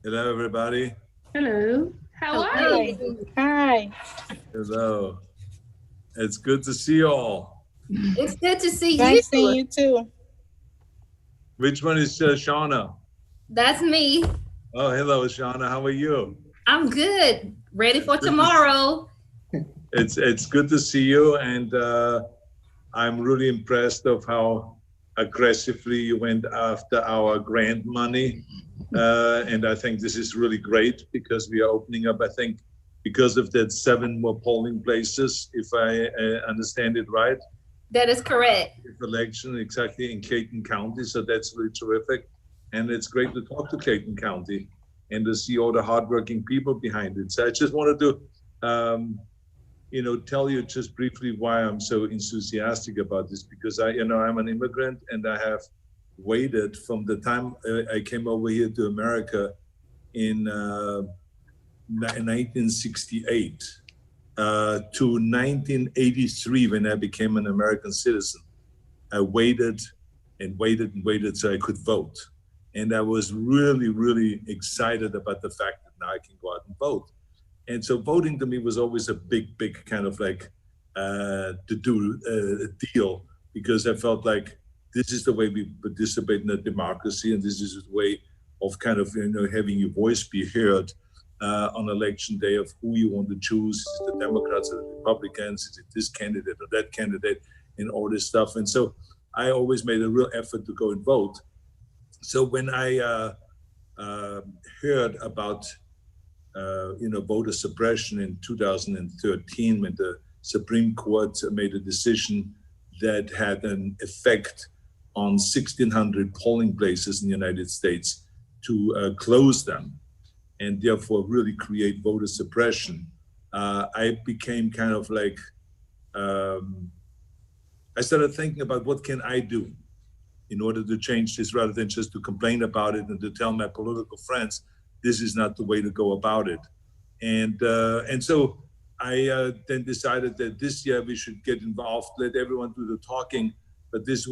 Hello, everybody. Hello. How are Hi. you? Hi. Hello. It's good to see you all. It's good to see you. Nice seeing you too. Which one is Shauna? That's me. Oh, hello, Shauna. How are you? I'm good. Ready for Good to tomorrow. It's good to see you, and I'm really impressed of how aggressively you went after our grant money. And I think this is really great because we are opening up, I think, because of that 7 more polling places, if I understand it right. That is correct. Election exactly in Clayton County, so that's really terrific, and it's great to talk to Clayton County and to see all the hardworking people behind it. So I just wanted to, tell you just briefly why I'm so enthusiastic about this, because I'm an immigrant and I have waited from the time I came over here to America in 1968. To 1983 when I became an American citizen. I waited and waited and waited so I could vote. And I was really, really excited about the fact that now I can go out and vote. And so voting to me was always a big, big kind of like deal, because I felt like this is the way we participate in a democracy, and this is a way of kind of having your voice be heard on election day of who you want to choose. Is it the Democrats or the Republicans? Is it this candidate or that candidate, and all this stuff? And so I always made a real effort to go and vote. So when I heard about voter suppression in 2013, when the Supreme Court made a decision that had an effect on 1,600 polling places in the United States to close them, and therefore really create voter suppression, I became kind of like, I started thinking about what can I do in order to change this, rather than just to complain about it and to tell my political friends, this is not the way to go about it. And so I then decided that this year we should get involved, let everyone do the talking, but this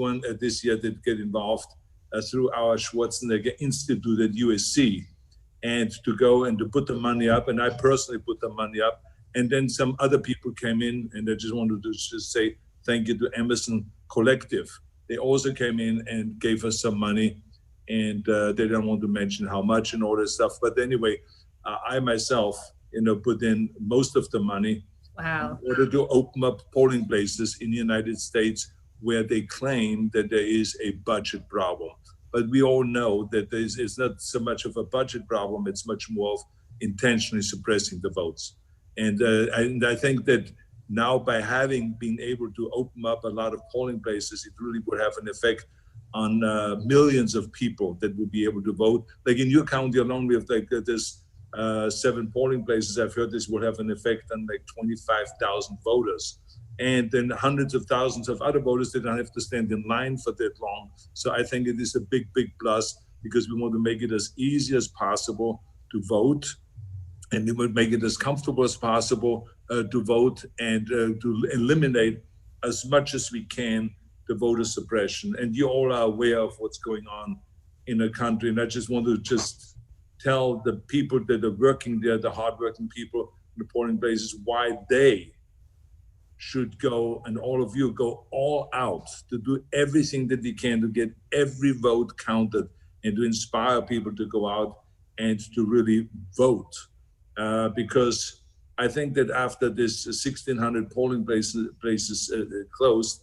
year they get involved through our Schwarzenegger Institute at USC, and to go and to put the money up. And I personally put the money up. And then some other people came in, and I just wanted to just say thank you to Emerson Collective. They also came in and gave us some money, and they don't want to mention how much and all this stuff. But anyway, I myself, put in most of the money. Wow. In order to open up polling places in the United States where they claim that there is a budget problem. But we all know that it's not so much of a budget problem, it's much more of intentionally suppressing the votes. And I think that now by having been able to open up a lot of polling places, it really would have an effect on millions of people that would be able to vote. Like in your county alone, we have like this 7 polling places. I've heard this will have an effect on like 25,000 voters. And then hundreds of thousands of other voters that don't have to stand in line for that long. So I think it is a big, big plus, because we want to make it as easy as possible to vote, and we would make it as comfortable as possible to vote, and to eliminate as much as we can the voter suppression. And you all are aware of what's going on in the country. And I just want to just tell the people that are working there, the hardworking people in the polling places, why they should go, and all of you go all out to do everything that they can to get every vote counted, and to inspire people to go out and to really vote. Because I think that after this 1,600 polling places closed,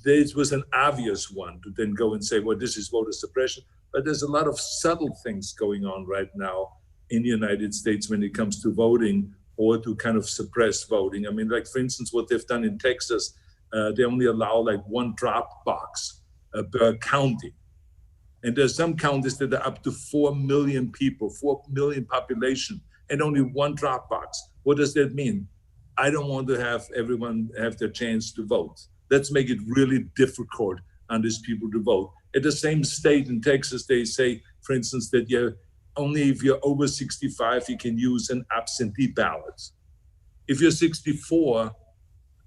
this was an obvious one to then go and say, well, this is voter suppression. But there's a lot of subtle things going on right now in the United States when it comes to voting, or to kind of suppress voting. I mean, like, for instance, what they've done in Texas, they only allow like 1 drop box per county. And there's some counties that are up to 4 million people, 4 million population, and only 1 drop box. What does that mean? I don't want to have everyone have their chance to vote. Let's make it really difficult on these people to vote. At the same state in Texas, they say, for instance, that only if you're over 65, you can use an absentee ballot. If you're 64,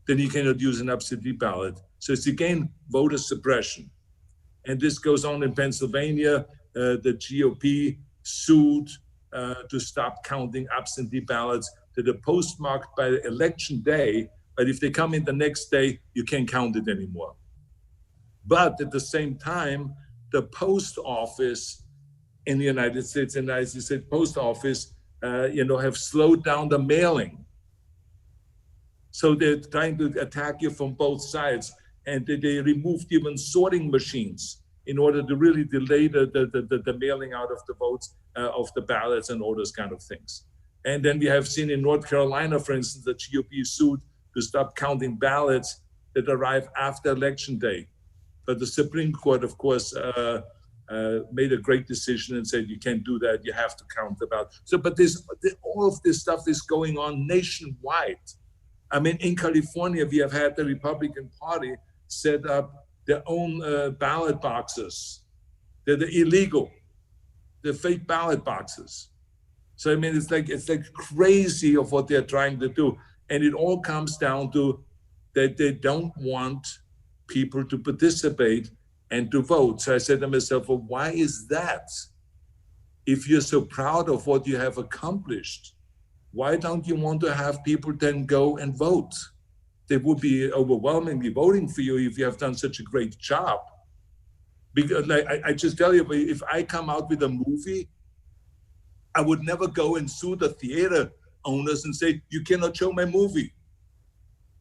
then you cannot use an absentee ballot. So it's again voter suppression. And this goes on in Pennsylvania. The GOP sued to stop counting absentee ballots that are postmarked by the election day, but if they come in the next day, you can't count it anymore. But at the same time, the post office in the United States, and United States Post Office, have slowed down the mailing. So they're trying to attack you from both sides, and they removed even sorting machines in order to really delay the mailing out of the votes, of the ballots and all those kind of things. And then we have seen in North Carolina, for instance, the GOP sued to stop counting ballots that arrive after election day. But the Supreme Court, of course, made a great decision and said, you can't do that, you have to count the ballot. So, but all of this stuff is going on nationwide. I mean, in California, we have had the Republican Party set up their own ballot boxes. They're illegal. They're fake ballot boxes. So, I mean, it's like crazy of what they're trying to do. And it all comes down to that they don't want people to participate and to vote. So I said to myself, well, why is that? If you're so proud of what you have accomplished, why don't you want to have people then go and vote? They would be overwhelmingly voting for you if you have done such a great job. Because I just tell you, if I come out with a movie, I would never go and sue the theater owners and say, you cannot show my movie.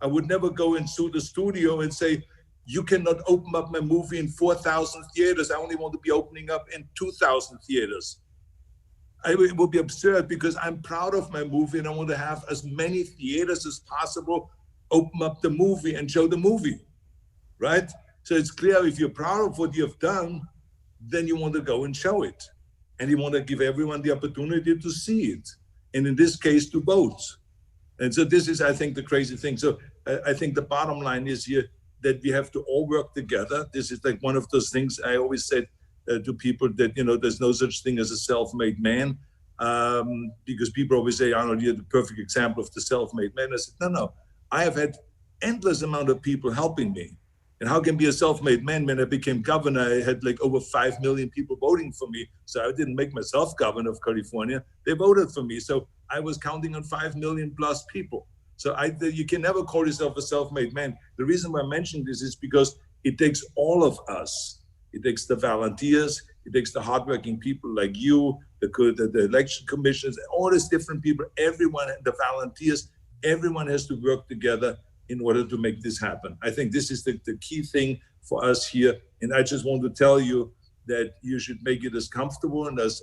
I would never go and sue the studio and say, you cannot open up my movie in 4,000 theaters. I only want to be opening up in 2,000 theaters. It would be absurd because I'm proud of my movie and I want to have as many theaters as possible open up the movie and show the movie, right? So it's clear if you're proud of what you have done, then you want to go and show it. And you want to give everyone the opportunity to see it. And in this case, to vote. And so this is, I think, the crazy thing. So I think the bottom line is here that we have to all work together. This is like one of those things I always said to people that, there's no such thing as a self-made man. Because people always say, Arnold, you're the perfect example of the self-made man. I said, no, I have had endless amount of people helping me. And how can be a self-made man? When I became governor, I had like over 5 million people voting for me. So I didn't make myself governor of California. They voted for me. So I was counting on 5 million plus people. So you can never call yourself a self-made man. The reason why I'm mentioning this is because it takes all of us. It takes the volunteers. It takes the hardworking people like you, the election commissioners, all these different people, everyone, the volunteers, everyone has to work together in order to make this happen. I think this is the key thing for us here. And I just want to tell you that you should make it as comfortable and as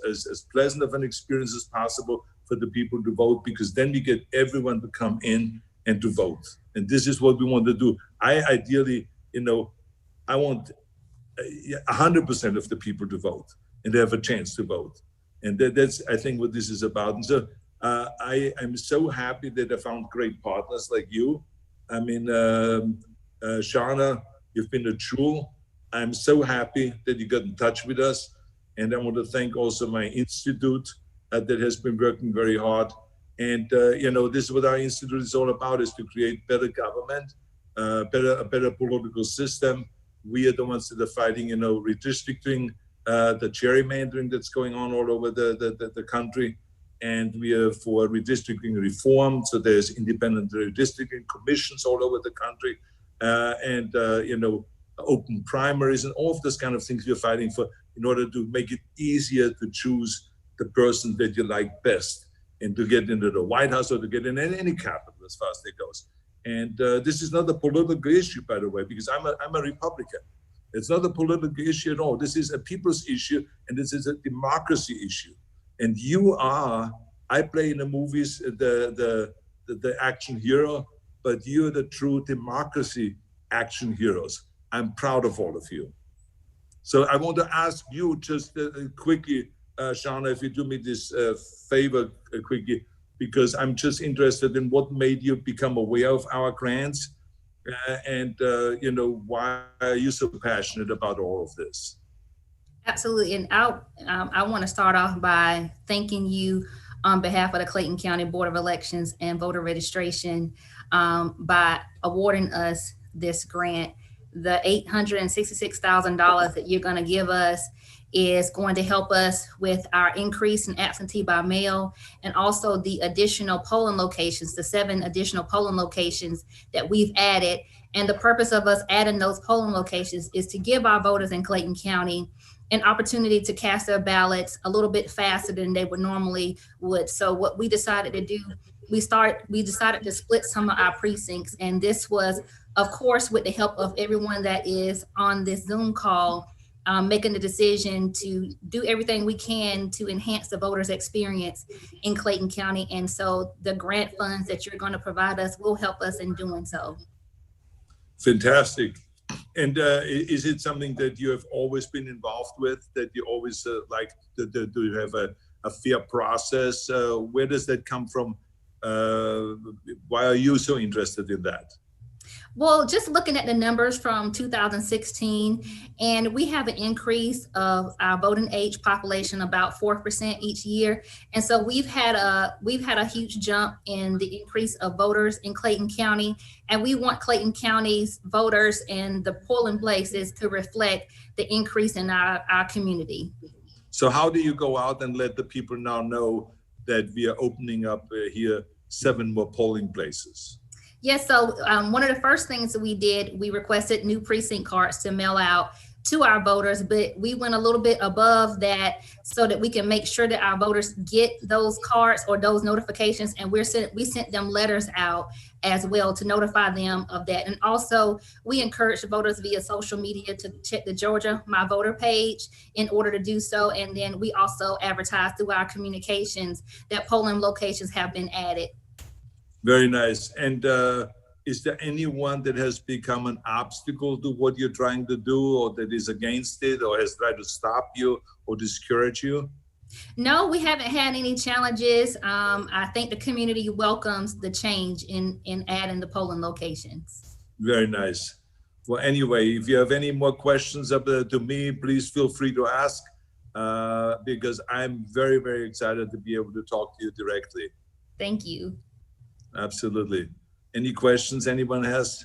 pleasant of an experience as possible for the people to vote, because then we get everyone to come in and to vote. And this is what we want to do. I ideally, I want 100% of the people to vote and they have a chance to vote. And that's, I think, what this is about. And so I'm so happy that I found great partners like you. I mean, Shauna, you've been a jewel. I'm so happy that you got in touch with us. And I want to thank also my institute that has been working very hard. And, this is what our institute is all about, is to create better government, a better political system. We are the ones that are fighting, redistricting, the gerrymandering that's going on all over the country. And we are for redistricting reform. So there's independent redistricting commissions all over the country, and open primaries and all of those kind of things we're fighting for in order to make it easier to choose the person that you like best and to get into the White House or to get in any capital as far as that goes. And this is not a political issue, by the way, because I'm a Republican. It's not a political issue at all. This is a people's issue, and this is a democracy issue. And I play in the movies the action hero, but you're the true democracy action heroes. I'm proud of all of you. So I want to ask you just quickly, Shauna, if you do me this favor quickly, because I'm just interested in what made you become aware of our grants and why are you so passionate about all of this? Absolutely. And I want to start off by thanking you on behalf of the Clayton County Board of Elections and Voter Registration by awarding us this grant. The $866,000 that you're going to give us is going to help us with our increase in absentee by mail, and also the additional polling locations, the 7 additional polling locations that we've added. And the purpose of us adding those polling locations is to give our voters in Clayton County an opportunity to cast their ballots a little bit faster than they would normally would. So what we decided to do, we decided to split some of our precincts, and this was, of course, with the help of everyone that is on this Zoom call, making the decision to do everything we can to enhance the voters' experience in Clayton County. And so the grant funds that you're going to provide us will help us in doing so. Fantastic. And is it something that you have always been involved with, that you always like to have a fair process? Where does that come from? Why are you so interested in that? Well, just looking at the numbers from 2016, and we have an increase of our voting age population about 4% each year. And so we've had a huge jump in the increase of voters in Clayton County. And we want Clayton County's voters and the polling places to reflect the increase in our community. So how do you go out and let the people now know that we are opening up here 7 more polling places? Yes, so one of the first things that we did, we requested new precinct cards to mail out to our voters, but we went a little bit above that so that we can make sure that our voters get those cards or those notifications, and we sent them letters out as well to notify them of that. And also we encourage voters via social media to check the Georgia My Voter page in order to do so. And then we also advertise through our communications that polling locations have been added. Very nice. And is there anyone that has become an obstacle to what you're trying to do, or that is against it, or has tried to stop you or discourage you? No, we haven't had any challenges. I think the community welcomes the change in adding the polling locations. Very nice. Well, anyway, if you have any more questions up to me, please feel free to ask, because I'm very, very excited to be able to talk to you directly. Thank you. Absolutely. Any questions anyone has?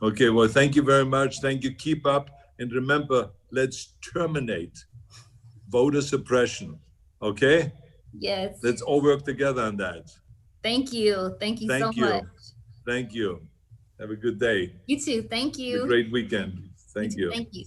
Okay, well, thank you very much. Thank you. Keep up. And remember, let's terminate voter suppression. Okay? Yes. Let's all work together on that. Thank you. Thank you so much. Thank you. Have a good day. You too. Thank you. Have a great weekend. Thank you. Thank you.